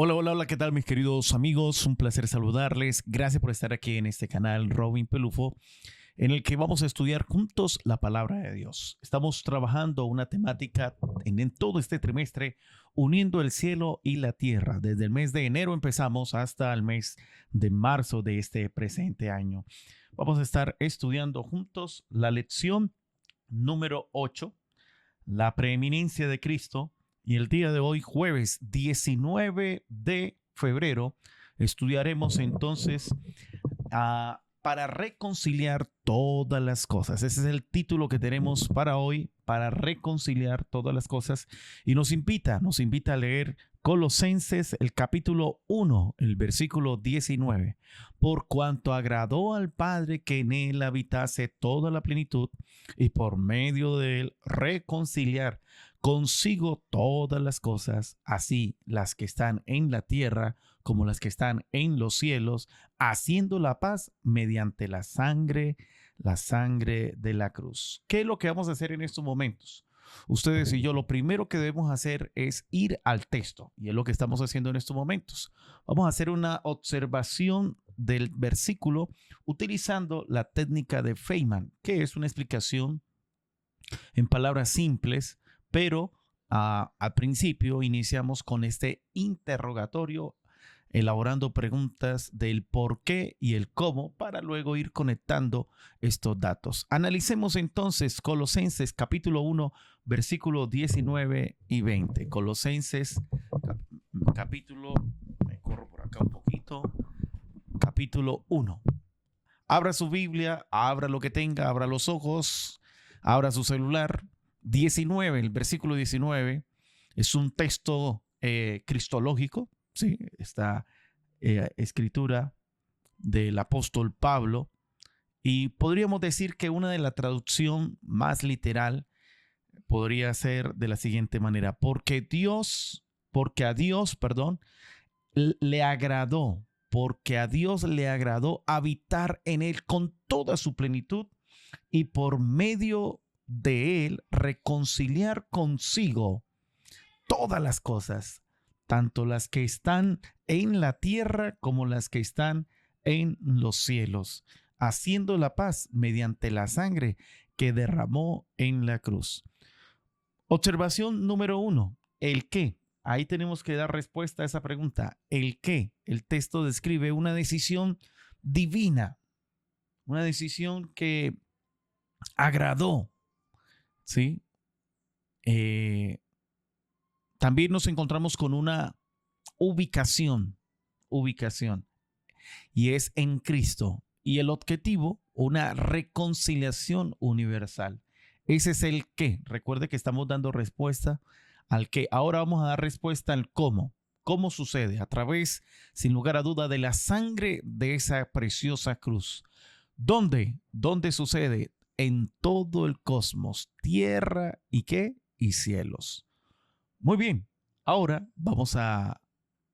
Hola, hola, hola, ¿qué tal mis queridos amigos? Un placer saludarles. Gracias por estar aquí en este canal Robin Pelufo, en el que vamos a estudiar juntos la palabra de Dios. Estamos trabajando una temática en todo este trimestre, uniendo el cielo y la tierra. Desde el mes de enero empezamos hasta el mes de marzo de este presente año. Vamos a estar estudiando juntos la lección número 8, la preeminencia de Cristo. Y el día de hoy, jueves 19 de febrero, estudiaremos entonces para reconciliar todas las cosas. Ese es el título que tenemos para hoy, para reconciliar todas las cosas. Y nos invita a leer Colosenses, el capítulo 1, el versículo 19. Por cuanto agradó al Padre que en él habitase toda la plenitud y por medio de él reconciliar consigo todas las cosas, así las que están en la tierra como las que están en los cielos, haciendo la paz mediante la sangre de la cruz. ¿Qué es lo que vamos a hacer en estos momentos? Ustedes y yo, lo primero que debemos hacer es ir al texto, y es lo que estamos haciendo en estos momentos. Vamos a hacer una observación del versículo utilizando la técnica de Feynman, que es una explicación en palabras simples, pero al principio iniciamos con este interrogatorio, elaborando preguntas del por qué y el cómo para luego ir conectando estos datos. Analicemos entonces Colosenses capítulo 1, versículos 19 y 20. Colosenses capítulo, me corro por acá un poquito, capítulo 1. Abra su Biblia, abra lo que tenga, abra los ojos, abra su celular. 19, el versículo 19 es un texto cristológico, ¿sí? Esta escritura del apóstol Pablo, y podríamos decir que una de la traducción más literal podría ser de la siguiente manera: porque a Dios, perdón, le agradó, porque a Dios le agradó habitar en él con toda su plenitud y por medio de él reconciliar consigo todas las cosas, tanto las que están en la tierra como las que están en los cielos, haciendo la paz mediante la sangre que derramó en la cruz. Observación número 1, el qué. Ahí tenemos que dar respuesta a esa pregunta. El qué. El texto describe una decisión divina, una decisión que agradó, ¿sí? Eh, También nos encontramos con una ubicación, y es en Cristo. Y el objetivo, una reconciliación universal. Ese es el qué. Recuerde que estamos dando respuesta al qué. Ahora vamos a dar respuesta al cómo. ¿Cómo sucede? A través, sin lugar a duda, de la sangre de esa preciosa cruz. ¿Dónde? ¿Dónde sucede? En todo el cosmos, tierra y qué? Y cielos. Muy bien. Ahora vamos a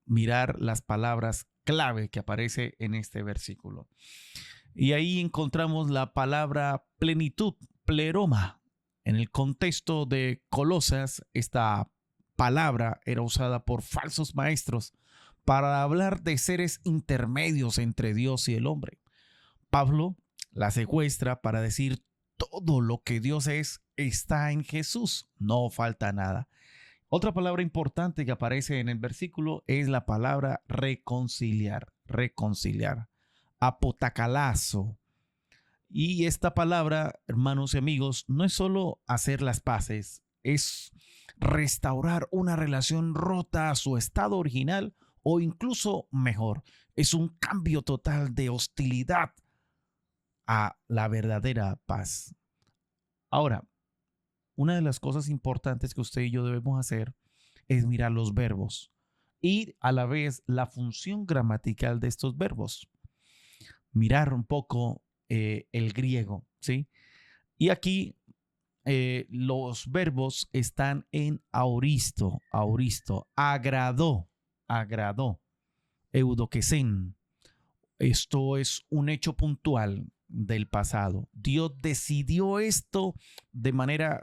mirar las palabras clave que aparece en este versículo. Y ahí encontramos la palabra plenitud, pleroma. En el contexto de Colosas, esta palabra era usada por falsos maestros para hablar de seres intermedios entre Dios y el hombre. Pablo la secuestra para decir todo lo que Dios es está en Jesús, no falta nada. Otra palabra importante que aparece en el versículo es la palabra reconciliar, apotacalazo. Y esta palabra, hermanos y amigos, no es solo hacer las paces, es restaurar una relación rota a su estado original o incluso mejor. Es un cambio total de hostilidad a la verdadera paz. Ahora, una de las cosas importantes que usted y yo debemos hacer es mirar los verbos y a la vez la función gramatical de estos verbos. Mirar un poco el griego, ¿sí? Y aquí los verbos están en auristo, agradó, eudoquesen. Esto es un hecho puntual del pasado. Dios decidió esto de manera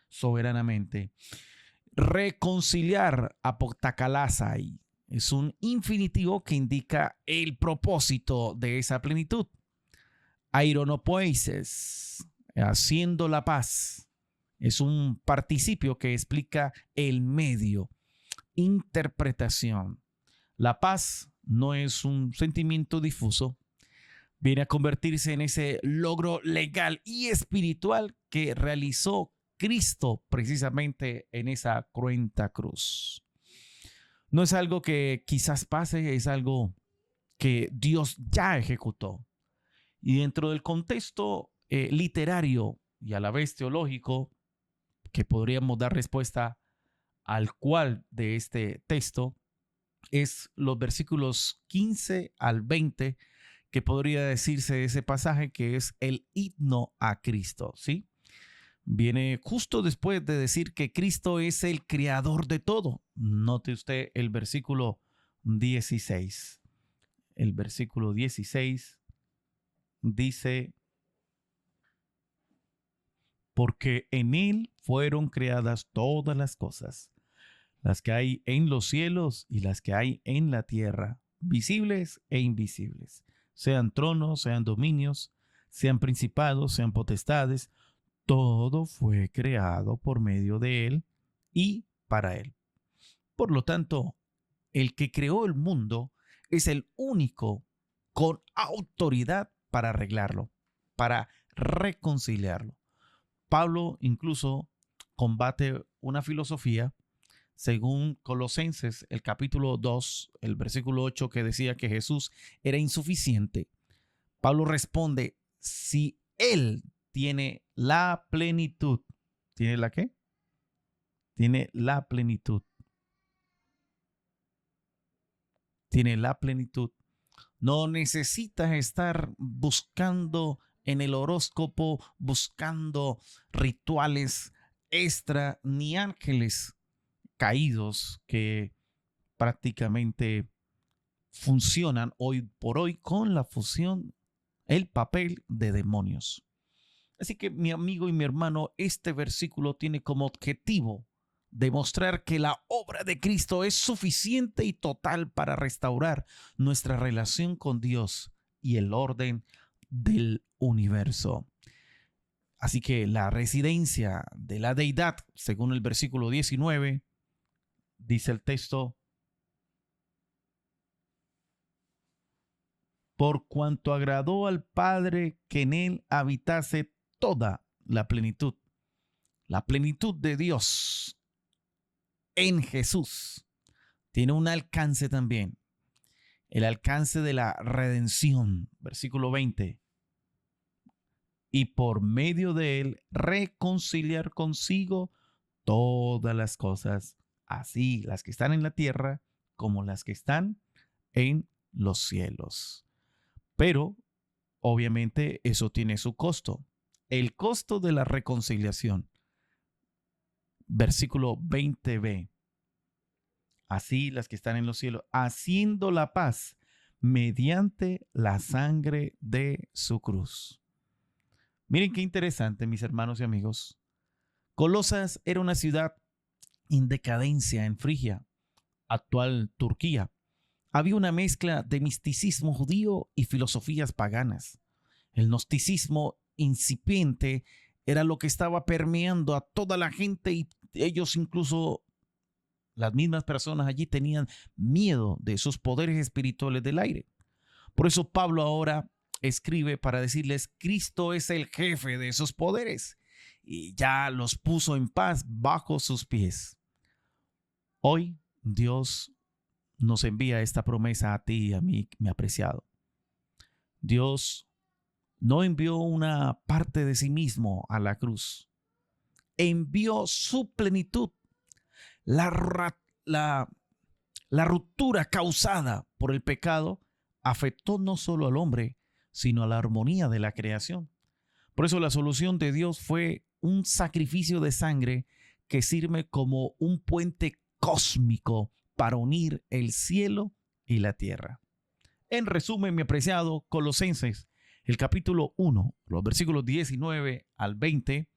soberanamente. Reconciliar, apotakalazai, es un infinitivo que indica el propósito de esa plenitud. Aironopoises, haciendo la paz, es un participio que explica el medio. Interpretación. La paz no es un sentimiento difuso, viene a convertirse en ese logro legal y espiritual que realizó Cristo precisamente en esa cruenta cruz. No es algo que quizás pase, es algo que Dios ya ejecutó. Y dentro del contexto literario y a la vez teológico, que podríamos dar respuesta al cual de este texto, es los versículos 15 al 20, que podría decirse de ese pasaje que es el himno a Cristo, ¿sí? Viene justo después de decir que Cristo es el creador de todo. Note usted el versículo 16. El versículo 16 dice: porque en Él fueron creadas todas las que hay en los cielos y las que hay en la tierra, visibles e invisibles, sean tronos, sean dominios, sean principados, sean potestades. Todo fue creado por medio de Él y para Él. Por lo tanto, el que creó el mundo es el único con autoridad para arreglarlo, para reconciliarlo. Pablo incluso combate una filosofía, según Colosenses, el capítulo 2, el versículo 8, que decía que Jesús era insuficiente. Pablo responde: si Él tiene la plenitud, ¿tiene la qué? Tiene la plenitud. Tiene la plenitud. No necesitas estar buscando en el horóscopo, buscando rituales extra, ni ángeles caídos que prácticamente funcionan hoy por hoy con la fusión, el papel de demonios. Así que, mi amigo y mi hermano, este versículo tiene como objetivo demostrar que la obra de Cristo es suficiente y total para restaurar nuestra relación con Dios y el orden del universo. Así que la residencia de la deidad, según el versículo 19, dice el texto: por cuanto agradó al Padre que en Él habitase toda la plenitud de Dios en Jesús. Tiene un alcance también, el alcance de la redención, versículo 20. Y por medio de Él reconciliar consigo todas las cosas, así las que están en la tierra como las que están en los cielos. Pero, obviamente, eso tiene su costo. El costo de la reconciliación. Versículo 20b. Así las que están en los cielos, haciendo la paz mediante la sangre de su cruz. Miren qué interesante, mis hermanos y amigos. Colosas era una ciudad en decadencia en Frigia, actual Turquía. Había una mezcla de misticismo judío y filosofías paganas. El gnosticismo incipiente era lo que estaba permeando a toda la gente, y ellos, incluso las mismas personas allí, tenían miedo de esos poderes espirituales del aire. Por eso Pablo ahora escribe para decirles: Cristo es el jefe de esos poderes y ya los puso en paz bajo sus pies. Hoy Dios nos envía esta promesa a ti y a mí, mi apreciado. Dios no envió una parte de sí mismo a la cruz. Envió su plenitud. La ruptura causada por el pecado afectó no solo al hombre, sino a la armonía de la creación. Por eso la solución de Dios fue un sacrificio de sangre que sirve como un puente cósmico para unir el cielo y la tierra. En resumen, mi apreciado, Colosenses, el capítulo 1, los versículos 19 al 20,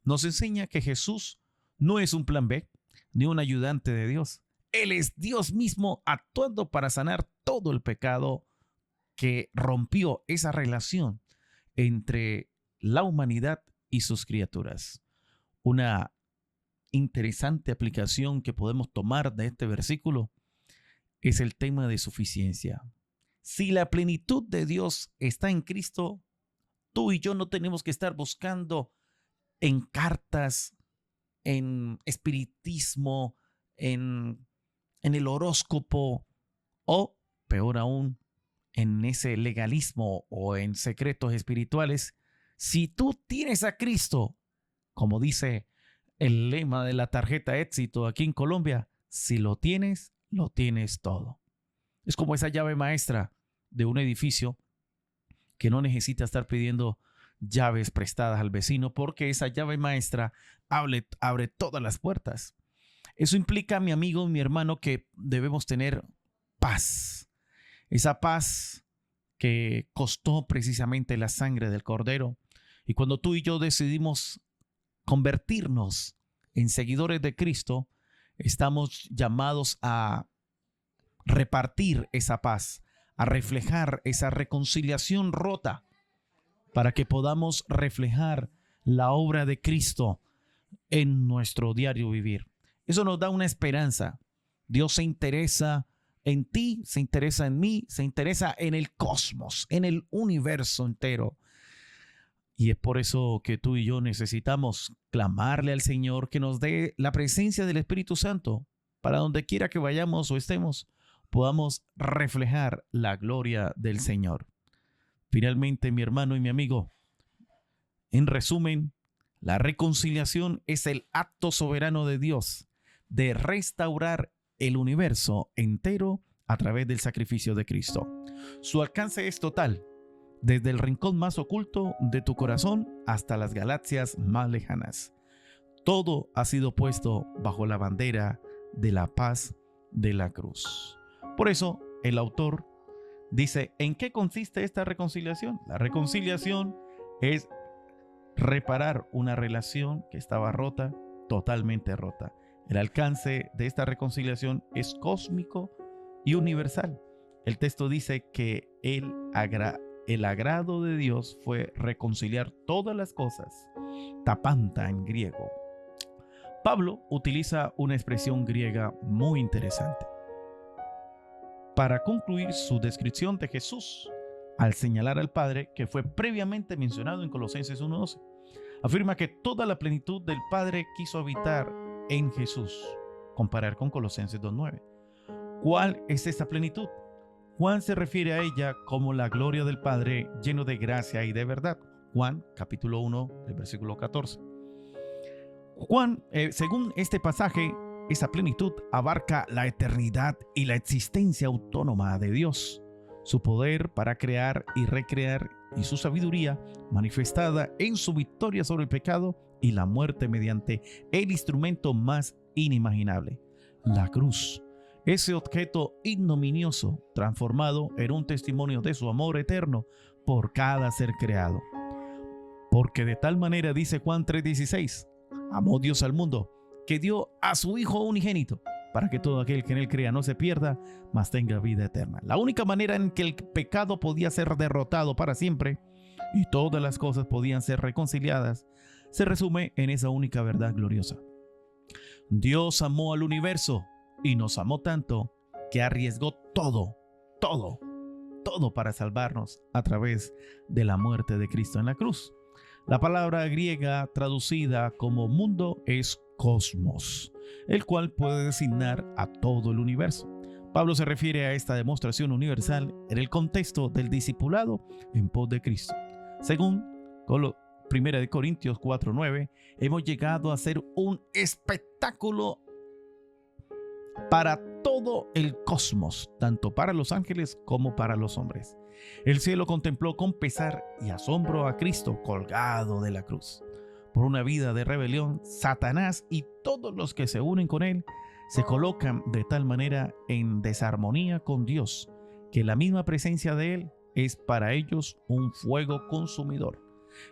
nos enseña que Jesús no es un plan B, ni un ayudante de Dios. Él es Dios mismo actuando para sanar todo el pecado que rompió esa relación entre la humanidad y sus criaturas. Una interesante aplicación que podemos tomar de este versículo es el tema de suficiencia. Si la plenitud de Dios está en Cristo, tú y yo no tenemos que estar buscando en cartas, en espiritismo, en el horóscopo o, peor aún, en ese legalismo o en secretos espirituales. Si tú tienes a Cristo, como dice el lema de la tarjeta éxito aquí en Colombia, si lo tienes todo. Es como esa llave maestra de un edificio que no necesita estar pidiendo llaves prestadas al vecino, porque esa llave maestra abre todas las puertas. Eso implica, mi amigo, mi hermano, que debemos tener paz. Esa paz que costó precisamente la sangre del Cordero. Y cuando tú y yo decidimos convertirnos en seguidores de Cristo, estamos llamados a repartir esa paz, a reflejar esa reconciliación rota, para que podamos reflejar la obra de Cristo en nuestro diario vivir. Eso nos da una esperanza. Dios se interesa en ti, se interesa en mí, se interesa en el cosmos, en el universo entero. Y es por eso que tú y yo necesitamos clamarle al Señor que nos dé la presencia del Espíritu Santo para donde quiera que vayamos o estemos, podamos reflejar la gloria del Señor. Finalmente, mi hermano y mi amigo, en resumen, la reconciliación es el acto soberano de Dios de restaurar el universo entero a través del sacrificio de Cristo. Su alcance es total, desde el rincón más oculto de tu corazón hasta las galaxias más lejanas. Todo ha sido puesto bajo la bandera de la paz de la cruz. Por eso, el autor dice, ¿en qué consiste esta reconciliación? La reconciliación es reparar una relación que estaba rota, totalmente rota. El alcance de esta reconciliación es cósmico y universal. El texto dice que el agrado de Dios fue reconciliar todas las cosas, tapanta en griego. Pablo utiliza una expresión griega muy interesante para concluir su descripción de Jesús al señalar al Padre, que fue previamente mencionado en Colosenses 1:12. Afirma que toda la plenitud del Padre quiso habitar en Jesús, comparar con Colosenses 2:9. ¿Cuál es esta plenitud? Juan se refiere a ella como la gloria del Padre lleno de gracia y de verdad. Juan capítulo 1, el versículo 14. Según este pasaje, esa plenitud abarca la eternidad y la existencia autónoma de Dios, su poder para crear y recrear y su sabiduría manifestada en su victoria sobre el pecado y la muerte mediante el instrumento más inimaginable, la cruz. Ese objeto ignominioso transformado en un testimonio de su amor eterno por cada ser creado. Porque de tal manera, dice Juan 3:16, amó Dios al mundo, que dio a su Hijo unigénito, para que todo aquel que en él crea no se pierda, mas tenga vida eterna. La única manera en que el pecado podía ser derrotado para siempre y todas las cosas podían ser reconciliadas, se resume en esa única verdad gloriosa. Dios amó al universo y nos amó tanto que arriesgó todo para salvarnos a través de la muerte de Cristo en la cruz. La palabra griega traducida como mundo es cosmos, el cual puede designar a todo el universo. Pablo se refiere a esta demostración universal en el contexto del discipulado en pos de Cristo. Según 1 Corintios 4:9, hemos llegado a ser un espectáculo para todo el cosmos, tanto para los ángeles como para los hombres. El cielo contempló con pesar y asombro a Cristo colgado de la cruz. Por una vida de rebelión, Satanás y todos los que se unen con él se colocan de tal manera en desarmonía con Dios, que la misma presencia de él es para ellos un fuego consumidor.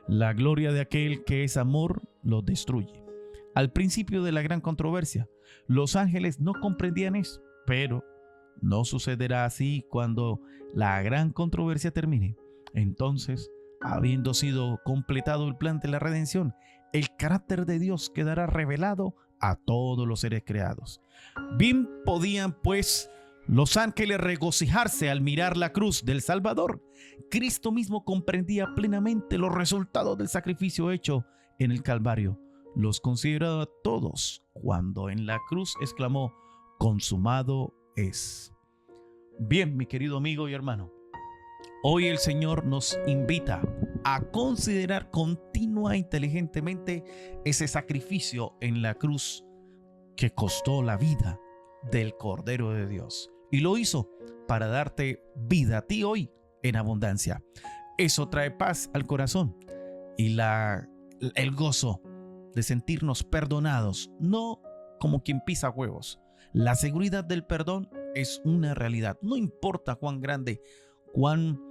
La gloria de aquel que es amor los destruye. al principio de la gran controversia. Los ángeles no comprendían eso, pero no sucederá así cuando la gran controversia termine. Entonces, habiendo sido completado el plan de la redención, el carácter de Dios quedará revelado a todos los seres creados. Bien podían, pues, los ángeles regocijarse al mirar la cruz del Salvador. Cristo mismo comprendía plenamente los resultados del sacrificio hecho en el Calvario. Los consideraba todos cuando en la cruz exclamó: consumado es. Bien, mi querido amigo y hermano, hoy el Señor nos invita a considerar continua e inteligentemente ese sacrificio en la cruz que costó la vida del Cordero de Dios. Y lo hizo para darte vida a ti hoy en abundancia. Eso trae paz al corazón y el gozo de sentirnos perdonados, no como quien pisa huevos. La seguridad del perdón es una realidad. No importa cuán grande, cuán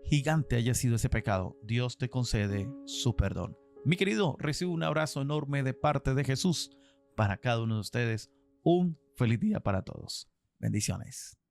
gigante haya sido ese pecado, Dios te concede su perdón. Mi querido, recibo un abrazo enorme de parte de Jesús para cada uno de ustedes. Un feliz día para todos. Bendiciones.